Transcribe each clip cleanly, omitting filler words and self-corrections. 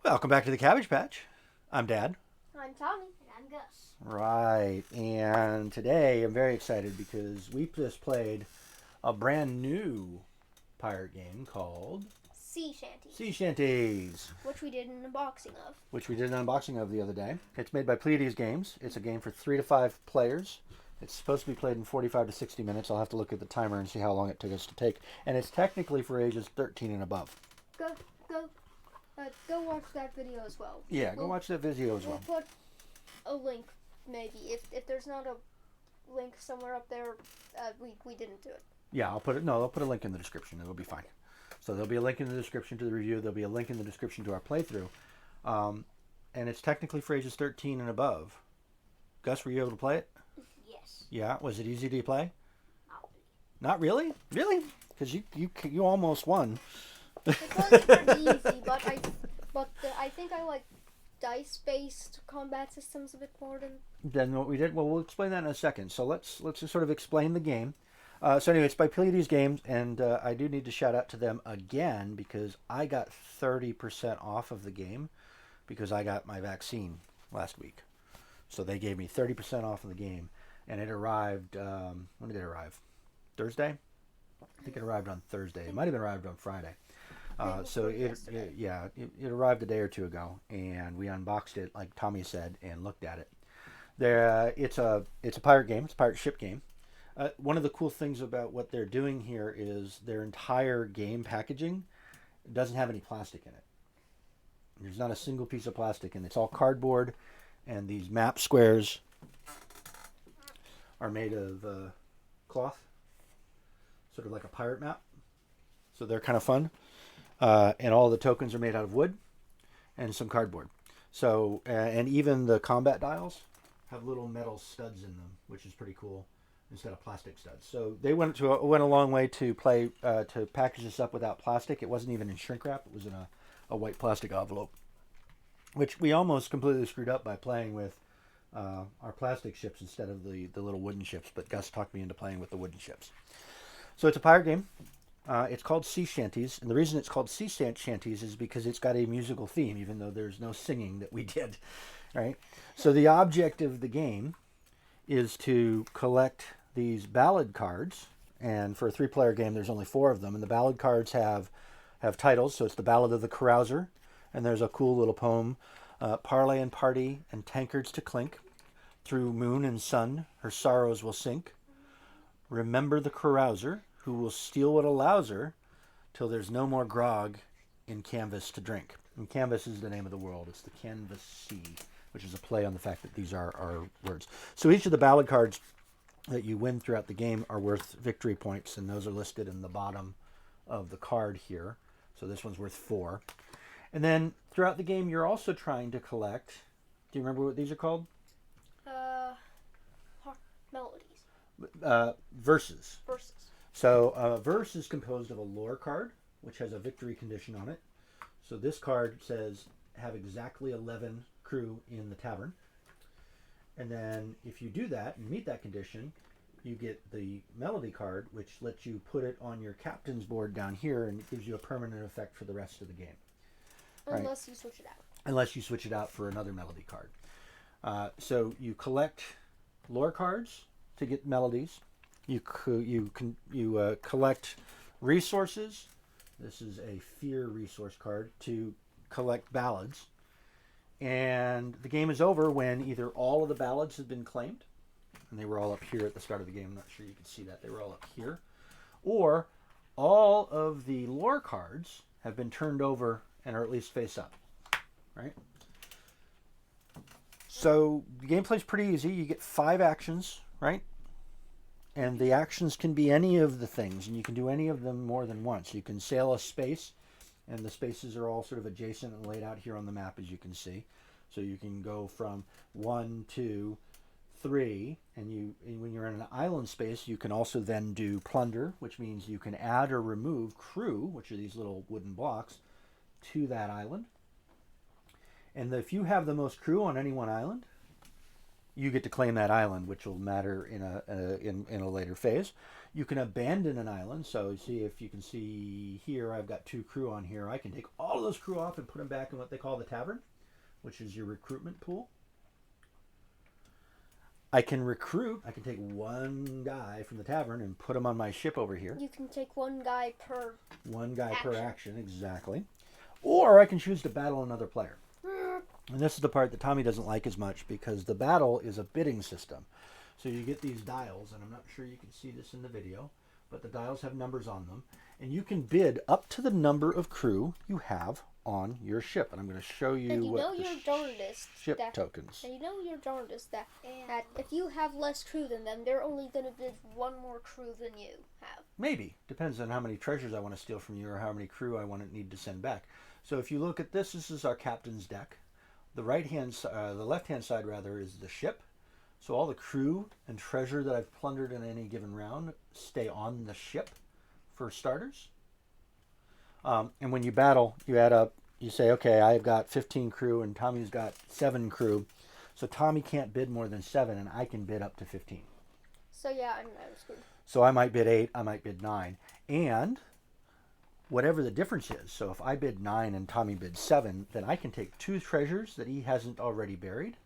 Welcome back to the Cabbage Patch. I'm Dad. I'm Tommy. And I'm Gus. Right, and today I'm very excited because we just played a brand new pirate game called Sea Shanties. Sea Shanties, Which we did an unboxing of. which we did an unboxing of the other day. It's made by Pleiades Games. It's a game for 3 to 5 players. It's supposed to be played in 45 to 60 minutes. I'll have to look at the timer and see how long it took us to take. And it's technically for ages 13 and above. Go watch that video as well. Yeah, go watch that video as well. We'll put a link, maybe. If there's not a link somewhere up there, we didn't do it. Yeah, I'll put a link in the description. It'll be fine. So there'll be a link in the description to the review. There'll be a link in the description to our playthrough. And it's technically for ages 13 and above. Gus, were you able to play it? Yes. Yeah. Was it easy to play? Oh. Not really? Really? Because you almost won. It wasn't pretty easy, but I think I like dice-based combat systems a bit more than what we did. Well, we'll explain that in a second. So let's just sort of explain the game. So anyway, it's by Pleiades Games, and I do need to shout out to them again because I got 30% off of the game because I got my vaccine last week. So they gave me 30% off of the game, and it arrived. When did it arrive? Thursday? I think it arrived on Thursday. It might have arrived on Friday. So it arrived a day or two ago, and we unboxed it, like Tommy said, and looked at it. It's a pirate game. It's a pirate ship game. One of the cool things about what they're doing here is their entire game packaging doesn't have any plastic in it. There's not a single piece of plastic, and it's all cardboard. And these map squares are made of cloth, sort of like a pirate map. So they're kind of fun. And all the tokens are made out of wood and some cardboard. So, and even the combat dials have little metal studs in them, which is pretty cool, instead of plastic studs. So they went a long way to package this up without plastic. It wasn't even in shrink wrap. It was in a white plastic envelope, which we almost completely screwed up by playing with our plastic ships instead of the little wooden ships. But Gus talked me into playing with the wooden ships. So it's a pirate game. It's called Sea Shanties, and the reason it's called Sea Shanties is because it's got a musical theme, even though there's no singing that we did, right? So the object of the game is to collect these ballad cards, and for a 3-player game, there's only 4 of them, and the ballad cards have titles, so it's the Ballad of the Carouser, and there's a cool little poem, Parley and party and tankards to clink, through moon and sun her sorrows will sink, remember the carouser, who will steal what allows her, till there's no more grog in canvas to drink. And canvas is the name of the world. It's the canvas sea, which is a play on the fact that these are our words. So each of the ballad cards that you win throughout the game are worth victory points, and those are listed in the bottom of the card here. So this one's worth 4. And then throughout the game, you're also trying to collect, do you remember what these are called? melodies. Verses. Verses. So a verse is composed of a lore card, which has a victory condition on it. So this card says, have exactly 11 crew in the tavern. And then if you do that and meet that condition, you get the melody card, which lets you put it on your captain's board down here, and it gives you a permanent effect for the rest of the game. Unless you switch it out. Unless you switch it out for another melody card. So you collect lore cards to get melodies. You collect resources. This is a fear resource card to collect ballads. And the game is over when either all of the ballads have been claimed, and they were all up here at the start of the game. I'm not sure you can see that. They were all up here. Or all of the lore cards have been turned over and are at least face up. Right? So the gameplay's pretty easy. You get 5 actions, right? And the actions can be any of the things, and you can do any of them more than once. You can sail a space, and the spaces are all sort of adjacent and laid out here on the map, as you can see. So you can go from 1, 2, 3, and when you're in an island space, you can also then do plunder, which means you can add or remove crew, which are these little wooden blocks, to that island. And if you have the most crew on any one island, you get to claim that island, which will matter in a later phase. You can abandon an island. So see, if you can see here, I've got 2 crew on here. I can take all of those crew off and put them back in what they call the tavern, which is your recruitment pool. I can recruit. I can take 1 guy from the tavern and put him on my ship over here. You can take 1 guy per. 1 guy per action, exactly. Or I can choose to battle another player. And this is the part that Tommy doesn't like as much, because the battle is a bidding system. So you get these dials, and I'm not sure you can see this in the video, but the dials have numbers on them. And you can bid up to the number of crew you have on your ship. And I'm going to show you, and you what know the you're darndest ship that, tokens. And you know you're darndest that if you have less crew than them, they're only going to bid 1 more crew than you have. Maybe. Depends on how many treasures I want to steal from you or how many crew I need to send back. So if you look at this, this is our captain's deck. The left-hand side rather, is the ship. So all the crew and treasure that I've plundered in any given round stay on the ship, for starters. And when you battle, you add up. You say, okay, I've got 15 crew and Tommy's got 7 crew. So Tommy can't bid more than 7, and I can bid up to 15. So yeah, I'm screwed. So I might bid 8, I might bid 9. And whatever the difference is, so if I bid 9 and Tommy bids 7, then I can take 2 treasures that he hasn't already buried,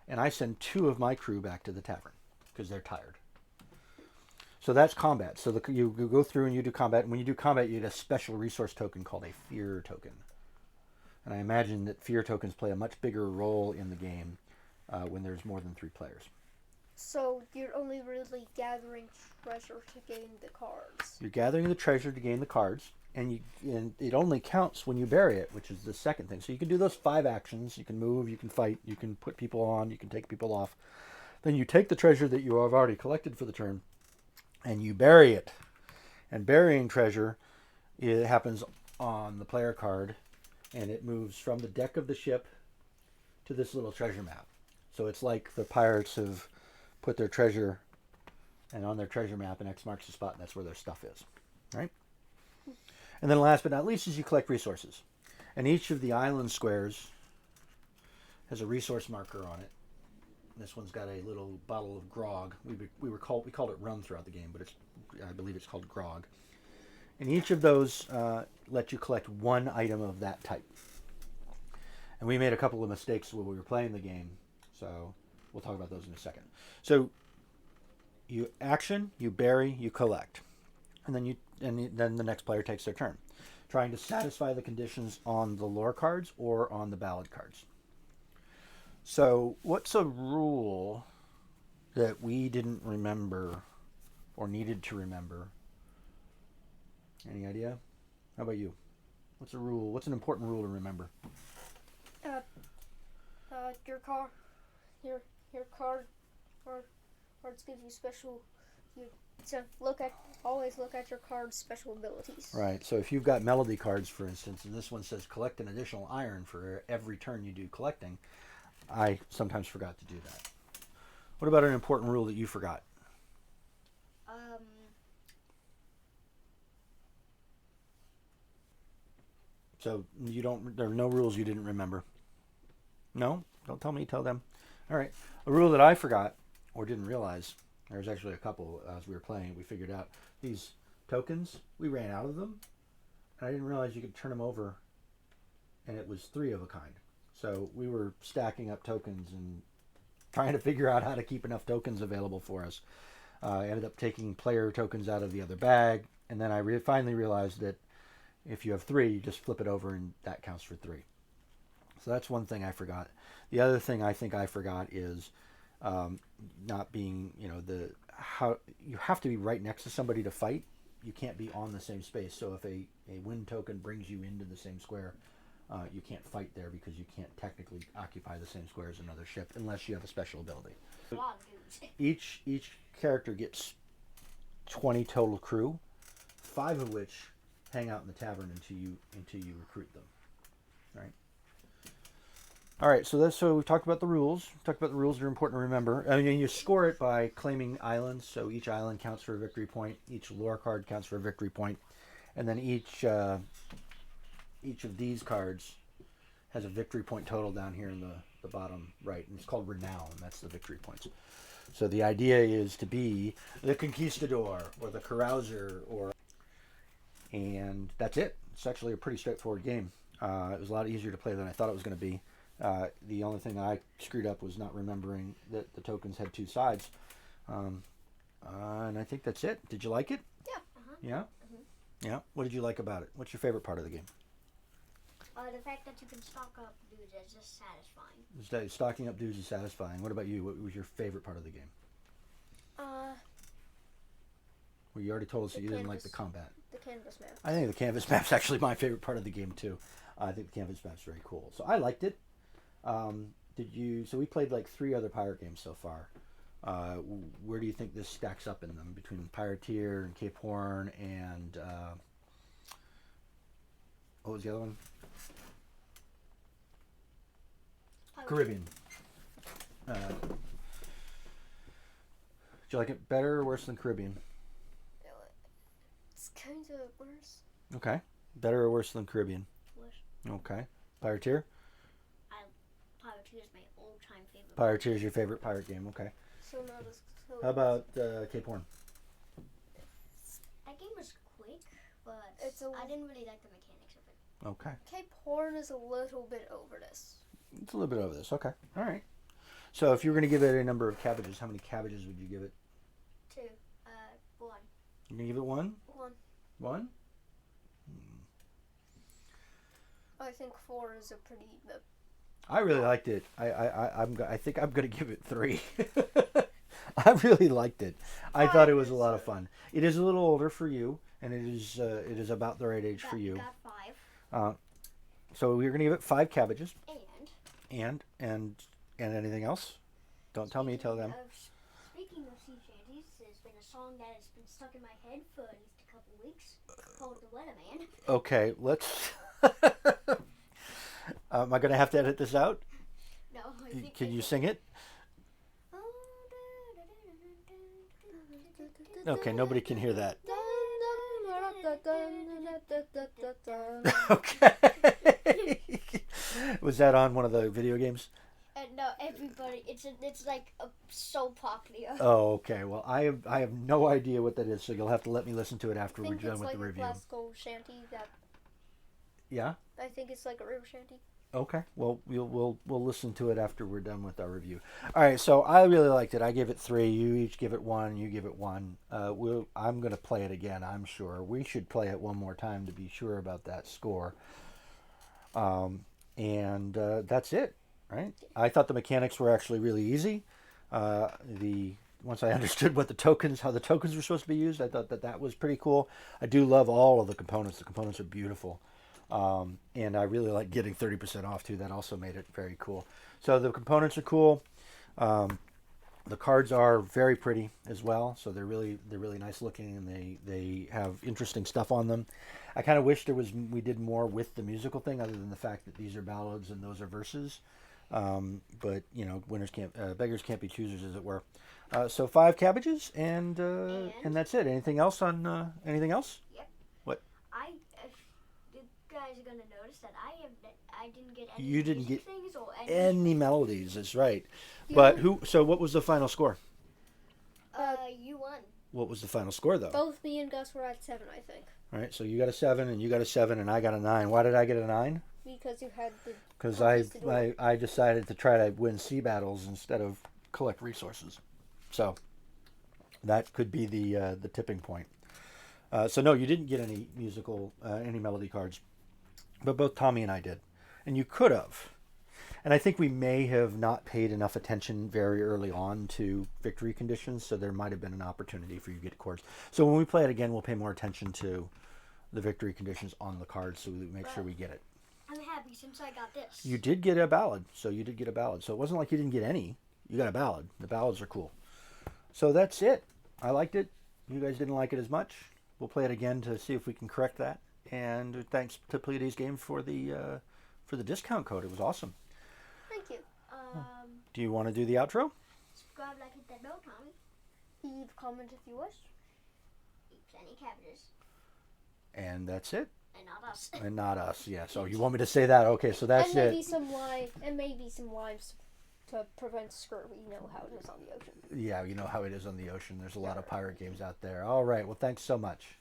and I send 2 of my crew back to the tavern because they're tired. So that's combat. So you go through and you do combat. And when you do combat, you get a special resource token called a fear token. And I imagine that fear tokens play a much bigger role in the game when there's more than 3 players. So you're only really gathering treasure to gain the cards. You're gathering the treasure to gain the cards, and it only counts when you bury it, which is the second thing. So you can do those 5 actions. You can move, you can fight, you can put people on, you can take people off. Then you take the treasure that you have already collected for the turn, and you bury it. And burying treasure, it happens on the player card, and it moves from the deck of the ship to this little treasure map. So it's like the pirates have put their treasure, and on their treasure map, and X marks the spot, and that's where their stuff is, right? And then last but not least is you collect resources. And each of the island squares has a resource marker on it. This one's got a little bottle of grog. We called it rum throughout the game, but I believe it's called grog. And each of those let you collect 1 item of that type. And we made a couple of mistakes when we were playing the game, so we'll talk about those in a second. So you action, you bury, you collect, and then the next player takes their turn, trying to satisfy the conditions on the lore cards or on the ballad cards. So what's a rule that we didn't remember or needed to remember? Any idea? How about you? What's a rule? What's an important rule to remember? Your cards give you special. Always look at your card's special abilities. Right. So if you've got melody cards, for instance, and this one says collect an additional iron for every turn you do collecting, I sometimes forgot to do that. What about an important rule that you forgot? So there are no rules you didn't remember? No? Don't tell me, tell them. All right. A rule that I forgot or didn't realize, there was actually a couple as we were playing, we figured out these tokens, we ran out of them, and I didn't realize you could turn them over, and it was 3 of a kind. So we were stacking up tokens and trying to figure out how to keep enough tokens available for us. I ended up taking player tokens out of the other bag, and then I finally realized that if you have 3, you just flip it over and that counts for 3. So that's one thing I forgot. The other thing I think I forgot is not being, how you have to be right next to somebody to fight. You can't be on the same space. So if a wind token brings you into the same square, you can't fight there because you can't technically occupy the same square as another ship unless you have a special ability. Each character gets 20 total crew, 5 of which hang out in the tavern until you recruit them. All right, so we've talked about the rules. We've talked about the rules that are important to remember. I mean, you score it by claiming islands, so each island counts for a victory point. Each lore card counts for a victory point, and then each of these cards has a victory point total down here in the bottom right, and it's called renown. That's the victory points. So the idea is to be the conquistador or the carouser, and that's it. It's actually a pretty straightforward game. It was a lot easier to play than I thought it was going to be. The only thing I screwed up was not remembering that the tokens had two sides. And I think that's it. Did you like it? Yeah. Yeah? Yeah. What did you like about it? What's your favorite part of the game? The fact that you can stock up dudes is just satisfying. Stocking up dudes is satisfying. What about you? What was your favorite part of the game? Well, you already told us that you didn't like the combat. The canvas map. I think the canvas map's actually my favorite part of the game too. I think the canvas map's very cool. So I liked it. So we played like 3 other pirate games so far. Where do you think this stacks up in them between Pirateer and Cape Horn and what was the other one? Caribbean. Did you like it better or worse than Caribbean? It's kind of worse. Okay. Better or worse than Caribbean? Worse. Okay. Pirateer? Pirateer is my all-time favorite. Pirateer is your favorite pirate game. Okay. So not as. How about Cape Horn? That game was quick, but I I didn't really like the mechanics of it. Okay. Cape Horn is a little bit over this. It's a little bit over this. Okay. All right. So if you were going to give it a number of cabbages, how many cabbages would you give it? 2. 1. You're going to give it 1? 1. 1? I think 4 is a pretty. I really liked it. I think I'm going to give it 3. I really liked it. I thought it was a lot of fun. It is a little older for you, and it is about the right age for you. Got 5. So we're going to give it 5 cabbages. And And anything else? Don't tell me. Tell them. Speaking of sea shanties, there's been a song that has been stuck in my head for at least a couple weeks called "The Weatherman." Okay, let's. Am I going to have to edit this out? No, Can you sing it? Okay, nobody can hear that. Okay. Was that on one of the video games? No, everybody. It's like so popular. Oh, okay. Well, I have no idea what that is, so you'll have to let me listen to it after I we're think done it's with like the a review. classical shanty. Yeah. I think it's like a real shanty. Okay. Well, we'll listen to it after we're done with our review. All right. So I really liked it. I gave it 3. You each give it 1. You give it 1. I'm going to play it again. I'm sure we should play it one more time to be sure about that score. And that's it. Right. I thought the mechanics were actually really easy. Once I understood how the tokens were supposed to be used, I thought that was pretty cool. I do love all of the components. The components are beautiful. And I really like getting 30% off too. That also made it very cool. So the components are cool. The cards are very pretty as well. So they're really nice looking, and they have interesting stuff on them. I kind of wish we did more with the musical thing, other than the fact that these are ballads and those are verses. But beggars can't be choosers, as it were. So 5 cabbages, and that's it. Anything else on anything else? Yep. What? You guys are gonna notice that I didn't get any. You didn't get things or any melodies. That's right. Yeah. But so what was the final score? You won. What was the final score, though? Both me and Gus were at 7, I think. All right. So you got a 7, and you got a 7, and I got a 9. Why did I get a 9? Because you had the. Because I decided to try to win sea battles instead of collect resources. So that could be the tipping point. So no, you didn't get any any melody cards, but both Tommy and I did, and you could have. And I think we may have not paid enough attention very early on to victory conditions, so there might have been an opportunity for you to get cards. So when we play it again, we'll pay more attention to the victory conditions on the cards, so we make sure we get it. I'm happy since I got this. You did get a ballad, so you did get a ballad. So it wasn't like you didn't get any. You got a ballad. The ballads are cool. So that's it. I liked it. You guys didn't like it as much. We'll play it again to see if we can correct that. And thanks to Pleiades Game for the discount code. It was awesome. Thank you. Do you want to do the outro? Subscribe, like, hit that bell, Tommy. Leave a comment if you wish. Eat plenty cabbages. And that's it. And not us. And not us. Yeah. So you want me to say that? Okay. So that's and maybe it. some limes to prevent scurvy. You know how it is on the ocean. Yeah. You know how it is on the ocean. There's a lot of pirate games out there. All right. Well, thanks so much.